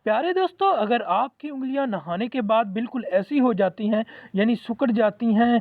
प्यारे दोस्तों, अगर आपकी उँगलियां नहाने के बाद बिल्कुल ऐसी हो जाती हैं, यानी सिकुड़ जाती हैं,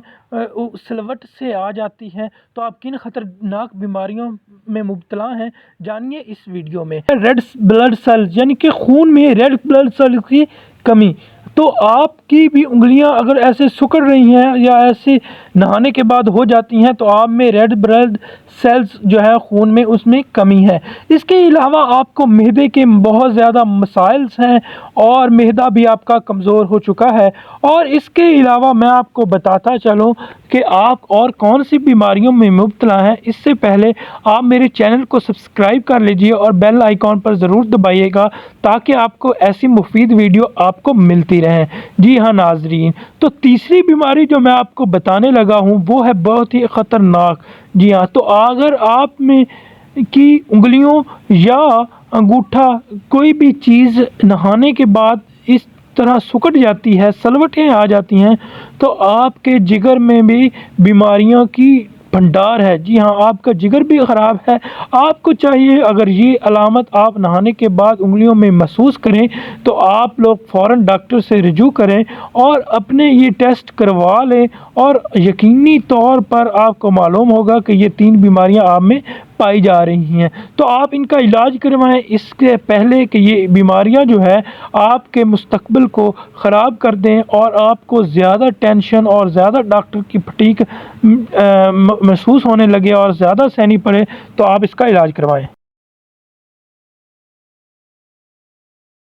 सिलवट से आ जाती हैं, तो आप किन खतरनाक बीमारियों में मुब्तला हैं, जानिए इस वीडियो में। रेड ब्लड सेल यानी कि खून में रेड ब्लड सेल की कमी। तो आपकी भी उंगलियां अगर ऐसे सिकुड़ रही हैं या ऐसे नहाने के बाद हो जाती हैं, तो आप में रेड ब्लड सेल्स जो है खून में, उसमें कमी है। इसके अलावा आपको मिह्दे के बहुत ज़्यादा मसाइल्स हैं और मिह्दा भी आपका कमज़ोर हो चुका है। और इसके अलावा मैं आपको बताता चलूँ कि आप और कौन सी बीमारियों में मुब्तला हैं, इससे पहले आप मेरे चैनल को सब्सक्राइब कर लीजिए और बेल आइकॉन पर ज़रूर दबाइएगा, ताकि आपको ऐसी मुफीद वीडियो आपको मिलती रहें। जी हाँ नाजरीन, तो तीसरी बीमारी जो मैं आपको बताने लगा हूँ वो है बहुत ही ख़तरनाक। जी हाँ, तो अगर आप में की उंगलियों या अंगूठा कोई भी चीज़ नहाने के बाद इस तरह सिकुड़ जाती है, सलवटें आ जाती हैं, तो आपके जिगर में भी बीमारियों की भंडार है। जी हाँ, आपका जिगर भी ख़राब है। आपको चाहिए, अगर ये अलामत आप नहाने के बाद उंगलियों में महसूस करें, तो आप लोग फ़ौरन डॉक्टर से रुजू करें और अपने ये टेस्ट करवा लें, और यकीनी तौर पर आपको मालूम होगा कि ये 3 बीमारियां आप में पाई जा रही हैं। तो आप इनका इलाज करवाएं, इसके पहले कि ये बीमारियां जो है आपके मुस्तकबिल को ख़राब कर दें और आपको ज़्यादा टेंशन और ज़्यादा डॉक्टर की फटीक महसूस होने लगे और ज़्यादा सहनी पड़े। तो आप इसका इलाज करवाएं।